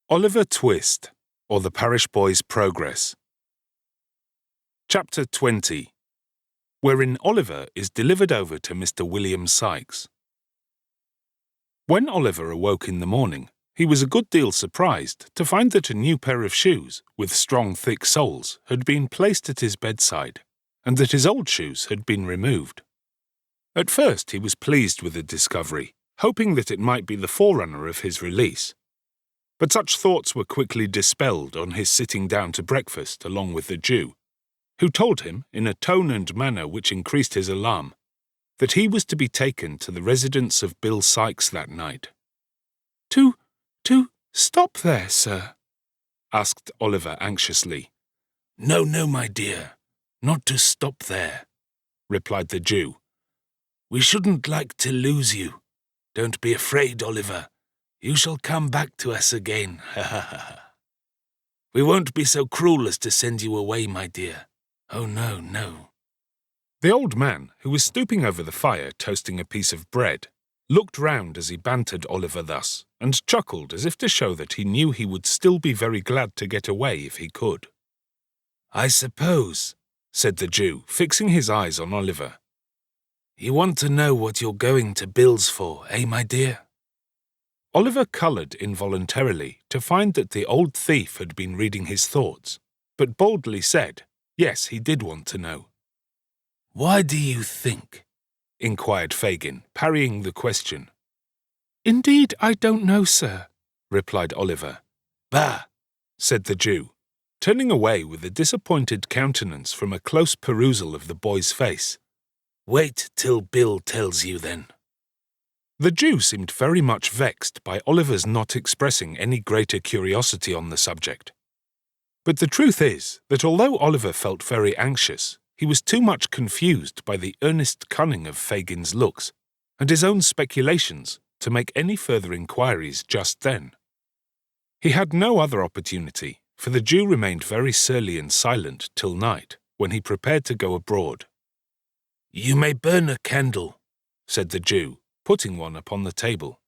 Oliver Twist, or the Parish Boy's Progress. Chapter 20, wherein Oliver is delivered over to Mr. William Sikes. When Oliver awoke in the morning, he was a good deal surprised to find that a new pair of shoes, with strong thick soles, had been placed at his bedside, and that his old shoes had been removed. At first he was pleased with the discovery, hoping that it might be the forerunner of his release. But such thoughts were quickly dispelled on his sitting down to breakfast along with the Jew, who told him, in a tone and manner which increased his alarm, that he was to be taken to the residence of Bill Sikes that night. To stop there, sir?" asked Oliver anxiously. No, my dear, not to stop there," replied the Jew. "We shouldn't like to lose you. Don't be afraid, Oliver. You shall come back to us again, We won't be so cruel as to send you away, my dear. Oh, no. The old man, who was stooping over the fire toasting a piece of bread, looked round as he bantered Oliver thus, and chuckled as if to show that he knew he would still be very glad to get away if he could. "I suppose," said the Jew, fixing his eyes on Oliver, "you want to know what you're going to Bill's for, my dear?" Oliver coloured involuntarily to find that the old thief had been reading his thoughts, but boldly said, yes, he did want to know. "Why do you think?" inquired Fagin, parrying the question. "Indeed, I don't know, sir," replied Oliver. "Bah!" said the Jew, turning away with a disappointed countenance from a close perusal of the boy's face. "Wait till Bill tells you then." The Jew seemed very much vexed by Oliver's not expressing any greater curiosity on the subject. But the truth is that although Oliver felt very anxious, he was too much confused by the earnest cunning of Fagin's looks and his own speculations to make any further inquiries just then. He had no other opportunity, for the Jew remained very surly and silent till night, when he prepared to go abroad. "You may burn a candle," said the Jew, putting one upon the table.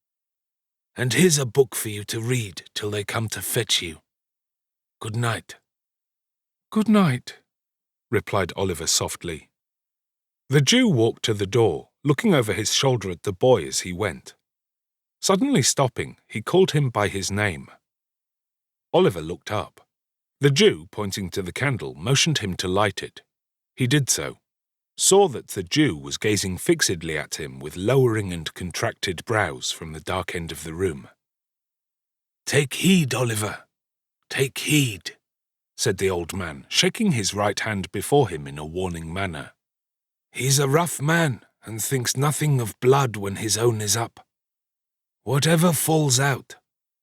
"And here's a book for you to read till they come to fetch you. Good night." "Good night," replied Oliver softly. The Jew walked to the door, looking over his shoulder at the boy as he went. Suddenly stopping, he called him by his name. Oliver looked up. The Jew, pointing to the candle, motioned him to light it. He did so, saw that the Jew was gazing fixedly at him with lowering and contracted brows from the dark end of the room. "Take heed, Oliver, take heed," said the old man, shaking his right hand before him in a warning manner. "He's a rough man, and thinks nothing of blood when his own is up. Whatever falls out,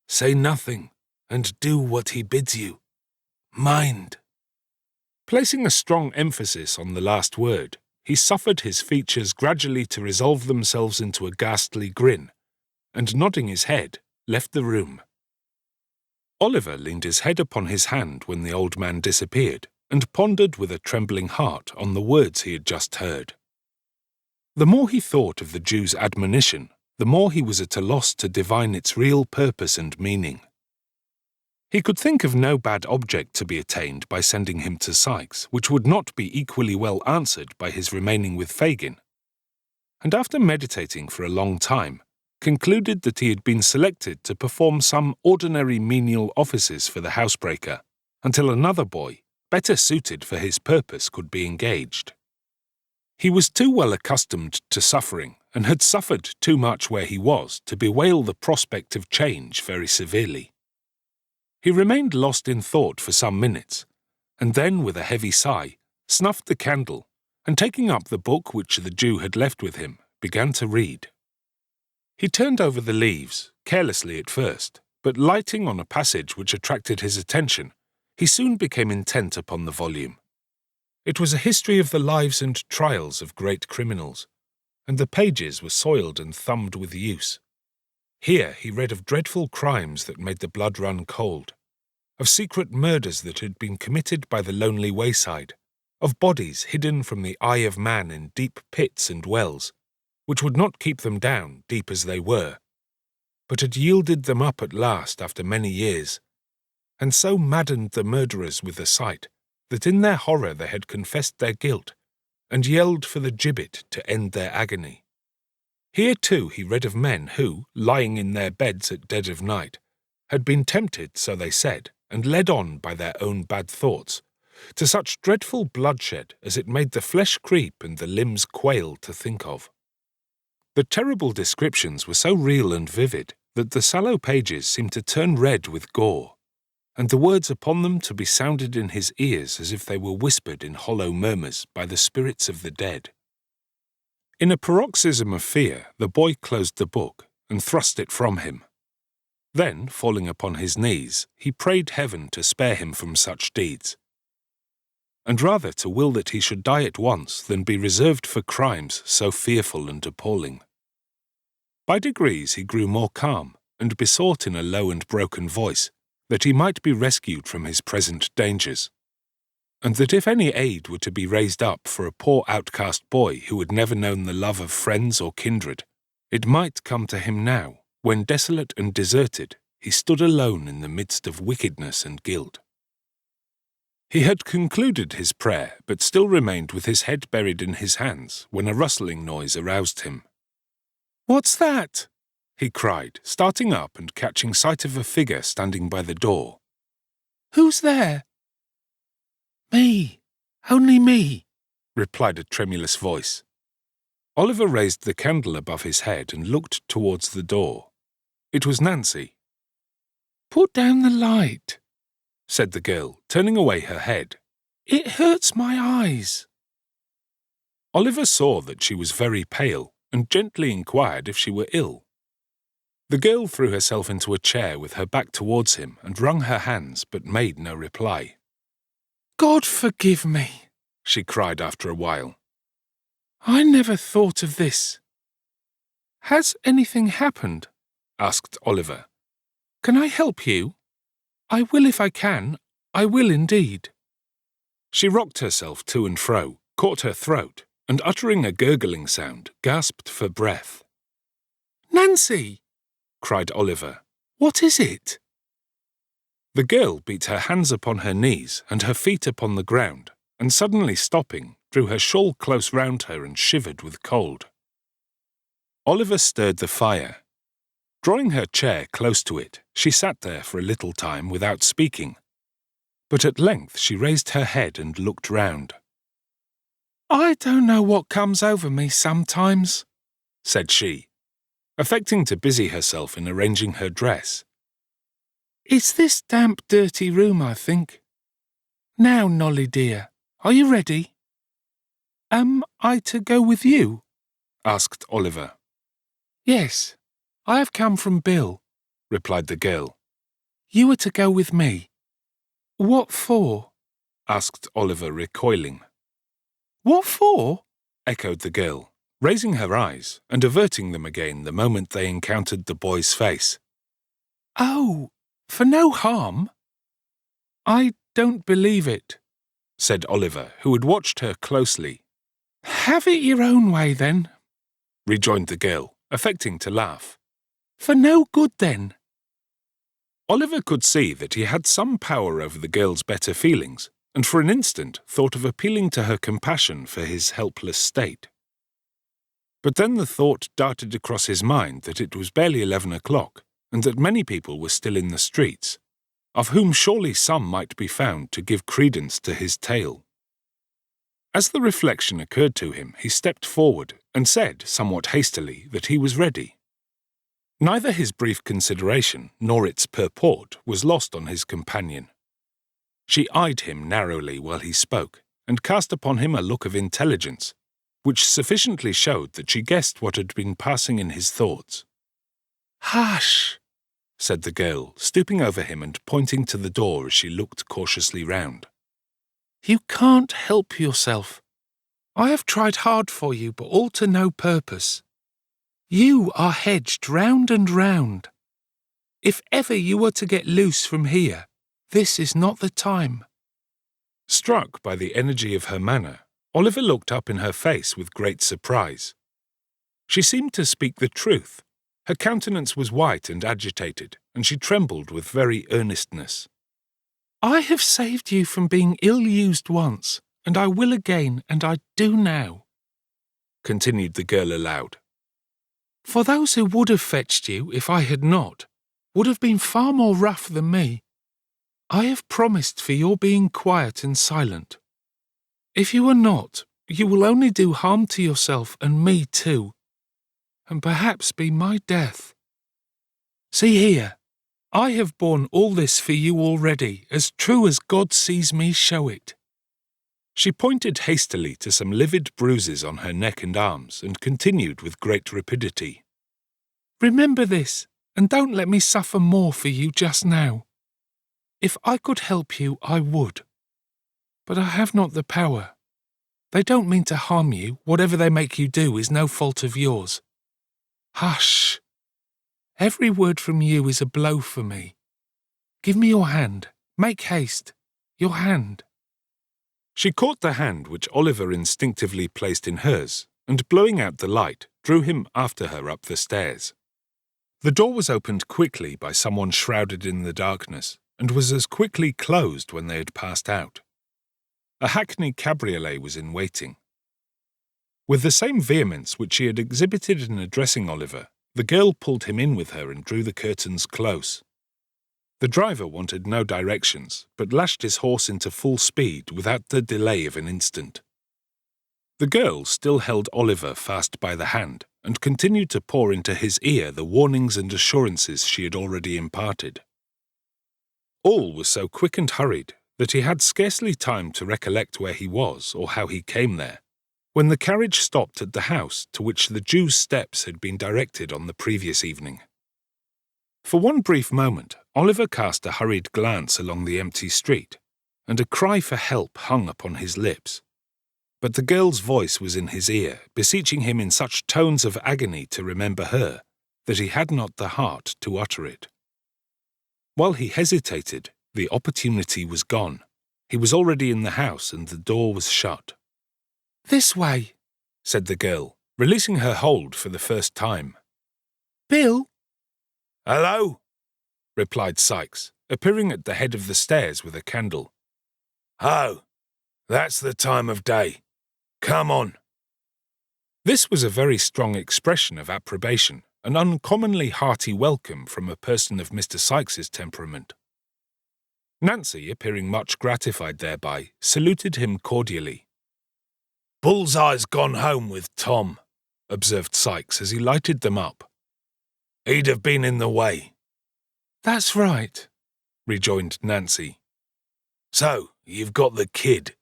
say nothing, and do what he bids you. Mind." Placing a strong emphasis on the last word, he suffered his features gradually to resolve themselves into a ghastly grin, and nodding his head, left the room. Oliver leaned his head upon his hand when the old man disappeared, and pondered with a trembling heart on the words he had just heard. The more he thought of the Jew's admonition, the more he was at a loss to divine its real purpose and meaning. He could think of no bad object to be attained by sending him to Sikes, which would not be equally well answered by his remaining with Fagin, and after meditating for a long time, concluded that he had been selected to perform some ordinary menial offices for the housebreaker, until another boy, better suited for his purpose, could be engaged. He was too well accustomed to suffering, and had suffered too much where he was, to bewail the prospect of change very severely. He remained lost in thought for some minutes, and then, with a heavy sigh, snuffed the candle, and taking up the book which the Jew had left with him, began to read. He turned over the leaves, carelessly at first, but lighting on a passage which attracted his attention, he soon became intent upon the volume. It was a history of the lives and trials of great criminals, and the pages were soiled and thumbed with use. Here he read of dreadful crimes that made the blood run cold, of secret murders that had been committed by the lonely wayside, of bodies hidden from the eye of man in deep pits and wells, which would not keep them down, deep as they were, but had yielded them up at last after many years, and so maddened the murderers with the sight that in their horror they had confessed their guilt and yelled for the gibbet to end their agony. Here too he read of men who, lying in their beds at dead of night, had been tempted, so they said, and led on by their own bad thoughts, to such dreadful bloodshed as it made the flesh creep and the limbs quail to think of. The terrible descriptions were so real and vivid that the sallow pages seemed to turn red with gore, and the words upon them to be sounded in his ears as if they were whispered in hollow murmurs by the spirits of the dead. In a paroxysm of fear, the boy closed the book and thrust it from him. Then, falling upon his knees, he prayed heaven to spare him from such deeds, and rather to will that he should die at once than be reserved for crimes so fearful and appalling. By degrees he grew more calm, and besought in a low and broken voice that he might be rescued from his present dangers, and that if any aid were to be raised up for a poor outcast boy who had never known the love of friends or kindred, it might come to him now, when desolate and deserted he stood alone in the midst of wickedness and guilt. He had concluded his prayer, but still remained with his head buried in his hands, when a rustling noise aroused him. "What's that?" he cried, starting up and catching sight of a figure standing by the door. "Who's there?" "Me, only me," replied a tremulous voice. Oliver raised the candle above his head and looked towards the door. It was Nancy. "Put down the light," said the girl, turning away her head. "It hurts my eyes." Oliver saw that she was very pale, and gently inquired if she were ill. The girl threw herself into a chair with her back towards him and wrung her hands, but made no reply. "God forgive me," she cried after a while. "I never thought of this." "Has anything happened?" asked Oliver. "Can I help you? I will if I can. I will indeed." She rocked herself to and fro, caught her throat, and uttering a gurgling sound, gasped for breath. "Nancy!" cried Oliver. "What is it?" The girl beat her hands upon her knees and her feet upon the ground, and suddenly stopping, drew her shawl close round her and shivered with cold. Oliver stirred the fire. Drawing her chair close to it, she sat there for a little time without speaking, but at length she raised her head and looked round. "I don't know what comes over me sometimes," said she, affecting to busy herself in arranging her dress. "It's this damp, dirty room, I think. Now, Nolly dear, are you ready?" "Am I to go with you?" asked Oliver. "Yes, I have come from Bill," replied the girl. "You are to go with me." "What for?" asked Oliver, recoiling. "What for?" echoed the girl, raising her eyes and averting them again the moment they encountered the boy's face. "Oh, for no harm?" "I don't believe it," said Oliver, who had watched her closely. "Have it your own way, then," rejoined the girl, affecting to laugh. "For no good, then." Oliver could see that he had some power over the girl's better feelings, and for an instant thought of appealing to her compassion for his helpless state. But then the thought darted across his mind that it was barely 11 o'clock, and that many people were still in the streets, of whom surely some might be found to give credence to his tale. As the reflection occurred to him, he stepped forward and said, somewhat hastily, that he was ready. Neither his brief consideration nor its purport was lost on his companion. She eyed him narrowly while he spoke, and cast upon him a look of intelligence, which sufficiently showed that she guessed what had been passing in his thoughts. "Hush!" said the girl, stooping over him and pointing to the door as she looked cautiously round. "You can't help yourself. I have tried hard for you, but all to no purpose. You are hedged round and round. If ever you were to get loose from here, this is not the time." Struck by the energy of her manner, Oliver looked up in her face with great surprise. She seemed to speak the truth, Her countenance was white and agitated, and she trembled with very earnestness. I have saved you from being ill-used once, and I will again, and I do now, continued the girl aloud. For those who would have fetched you if I had not, would have been far more rough than me. I have promised for your being quiet and silent. If you are not, you will only do harm to yourself and me too, and perhaps be my death. See here, I have borne all this for you already, as true as God sees me show it. She pointed hastily to some livid bruises on her neck and arms, and continued with great rapidity. Remember this, and don't let me suffer more for you just now. If I could help you, I would. But I have not the power. They don't mean to harm you. Whatever they make you do is no fault of yours. Hush! Every word from you is a blow for me. Give me your hand. Make haste. Your hand. She caught the hand which Oliver instinctively placed in hers, and blowing out the light, drew him after her up the stairs. The door was opened quickly by someone shrouded in the darkness, and was as quickly closed when they had passed out. A hackney cabriolet was in waiting. With the same vehemence which she had exhibited in addressing Oliver, the girl pulled him in with her and drew the curtains close. The driver wanted no directions, but lashed his horse into full speed without the delay of an instant. The girl still held Oliver fast by the hand, and continued to pour into his ear the warnings and assurances she had already imparted. All was so quick and hurried that he had scarcely time to recollect where he was or how he came there, when the carriage stopped at the house to which the Jew's steps had been directed on the previous evening. For one brief moment, Oliver cast a hurried glance along the empty street, and a cry for help hung upon his lips. But the girl's voice was in his ear, beseeching him in such tones of agony to remember her, that he had not the heart to utter it. While he hesitated, the opportunity was gone. He was already in the house, and the door was shut. This way, said the girl, releasing her hold for the first time. Bill? Hello, replied Sikes, appearing at the head of the stairs with a candle. Oh, that's the time of day. Come on. This was a very strong expression of approbation, an uncommonly hearty welcome from a person of Mr. Sikes's temperament. Nancy, appearing much gratified thereby, saluted him cordially. Bullseye's gone home with Tom, observed Sikes as he lighted them up. He'd have been in the way. That's right, rejoined Nancy. So, you've got the kid,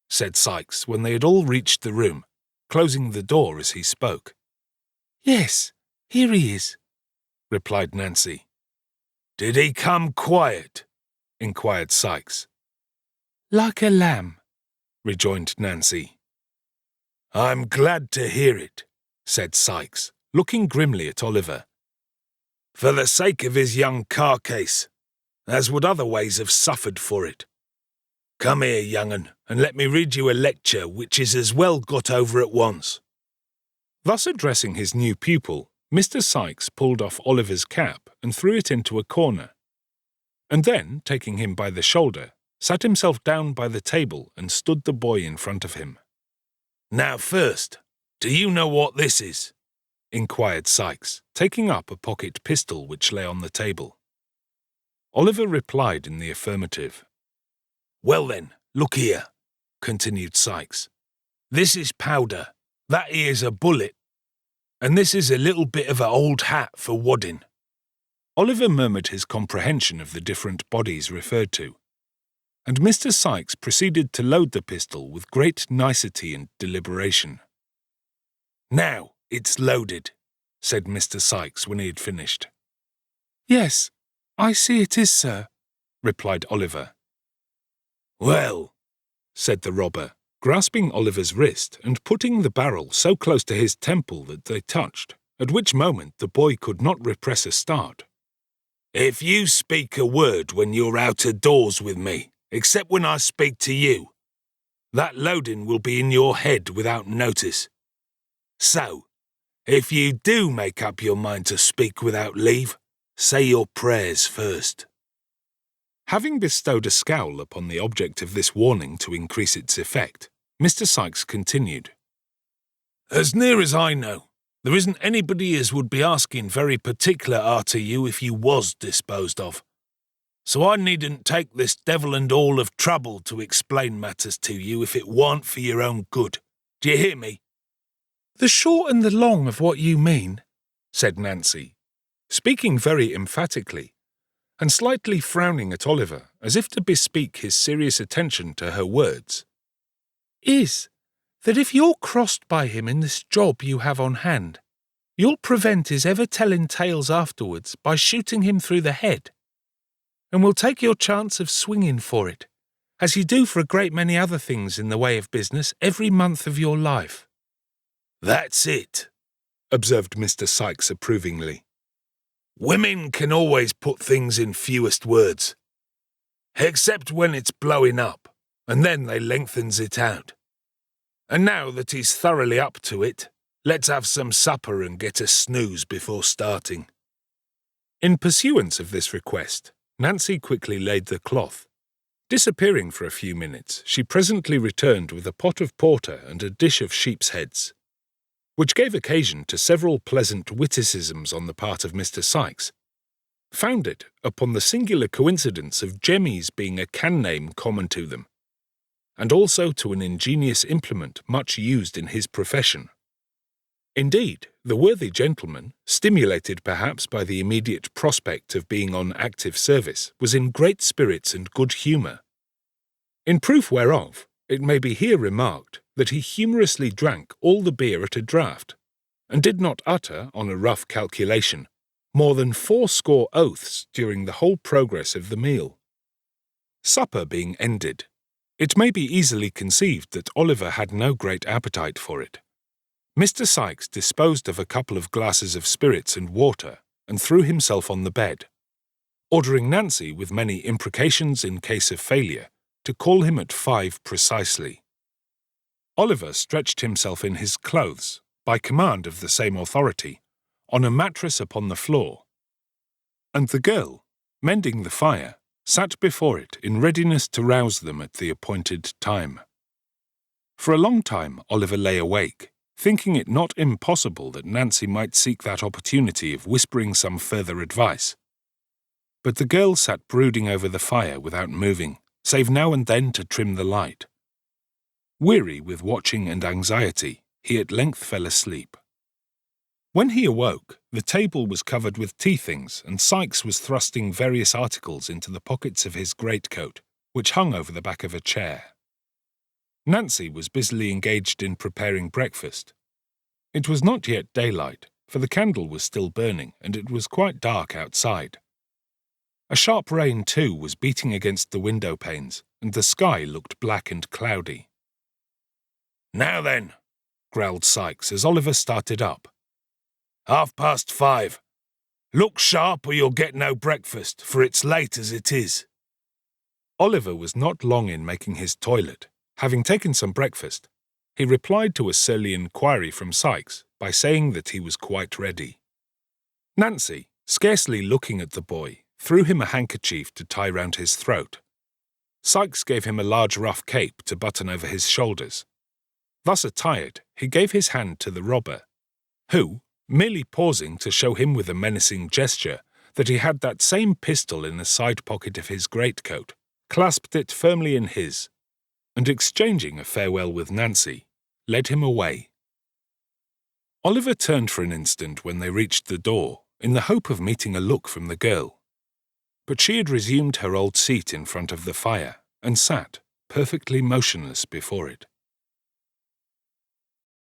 said Sikes when they had all reached the room, closing the door as he spoke. Yes, here he is, replied Nancy. Did he come quiet? Inquired Sikes. Like a lamb, rejoined Nancy. I'm glad to hear it, said Sikes, looking grimly at Oliver. For the sake of his young carcase, as would otherways have suffered for it. Come here, young 'un, and let me read you a lecture which is as well got over at once. Thus addressing his new pupil, Mr. Sikes pulled off Oliver's cap and threw it into a corner, and then, taking him by the shoulder, sat himself down by the table and stood the boy in front of him. Now first, do you know what this is? Inquired Sikes, taking up a pocket pistol which lay on the table. Oliver replied in the affirmative. Well then, look here, continued Sikes. This is powder, that here's a bullet, and this is a little bit of a old hat for wadding. Oliver murmured his comprehension of the different bodies referred to, and Mr. Sikes proceeded to load the pistol with great nicety and deliberation. Now it's loaded, said Mr. Sikes when he had finished. Yes, I see it is, sir, replied Oliver. Well, said the robber, grasping Oliver's wrist and putting the barrel so close to his temple that they touched, at which moment the boy could not repress a start. If you speak a word when you're out of doors with me, except when I speak to you, that loading will be in your head without notice. So, If you do make up your mind to speak without leave, say your prayers first." Having bestowed a scowl upon the object of this warning to increase its effect, Mr. Sikes continued. "As near as I know, there isn't anybody as would be asking very particular arter you if you was disposed of. So I needn't take this devil and all of trouble to explain matters to you if it warn't for your own good. Do you hear me?" "The short and the long of what you mean," said Nancy, speaking very emphatically, and slightly frowning at Oliver as if to bespeak his serious attention to her words, "is that if you're crossed by him in this job you have on hand, you'll prevent his ever telling tales afterwards by shooting him through the head, and will take your chance of swinging for it, as you do for a great many other things in the way of business every month of your life." "That's it," observed Mr. Sikes approvingly. "Women can always put things in fewest words, except when it's blowing up, and then they lengthens it out. And now that he's thoroughly up to it, let's have some supper and get a snooze before starting." In pursuance of this request, Nancy quickly laid the cloth. Disappearing for a few minutes, she presently returned with a pot of porter and a dish of sheep's heads, which gave occasion to several pleasant witticisms on the part of Mr. Sikes, founded upon the singular coincidence of Jemmy's being a can name common to them, and also to an ingenious implement much used in his profession. Indeed, the worthy gentleman, stimulated perhaps by the immediate prospect of being on active service, was in great spirits and good humour. In proof whereof, it may be here remarked that he humorously drank all the beer at a draught, and did not utter, on a rough calculation, more than 80 oaths during the whole progress of the meal. Supper being ended, it may be easily conceived that Oliver had no great appetite for it. Mr. Sikes disposed of a couple of glasses of spirits and water, and threw himself on the bed, ordering Nancy, with many imprecations in case of failure, to call him at 5 precisely. Oliver stretched himself in his clothes, by command of the same authority, on a mattress upon the floor, and the girl, mending the fire, sat before it in readiness to rouse them at the appointed time. For a long time Oliver lay awake, thinking it not impossible that Nancy might seek that opportunity of whispering some further advice. But the girl sat brooding over the fire without moving, save now and then to trim the light. Weary with watching and anxiety, he at length fell asleep. When he awoke, the table was covered with tea things, and Sikes was thrusting various articles into the pockets of his greatcoat, which hung over the back of a chair. Nancy was busily engaged in preparing breakfast. It was not yet daylight, for the candle was still burning, and it was quite dark outside. A sharp rain, too, was beating against the window panes, and the sky looked black and cloudy. "Now then," growled Sikes as Oliver started up. 5:30. Look sharp or you'll get no breakfast, for it's late as it is." Oliver was not long in making his toilet. Having taken some breakfast, he replied to a surly inquiry from Sikes by saying that he was quite ready. Nancy, scarcely looking at the boy, threw him a handkerchief to tie round his throat. Sikes gave him a large rough cape to button over his shoulders. Thus attired, he gave his hand to the robber, who, merely pausing to show him with a menacing gesture that he had that same pistol in the side pocket of his greatcoat, clasped it firmly in his, and exchanging a farewell with Nancy, led him away. Oliver turned for an instant when they reached the door, in the hope of meeting a look from the girl. But she had resumed her old seat in front of the fire, and sat, perfectly motionless before it.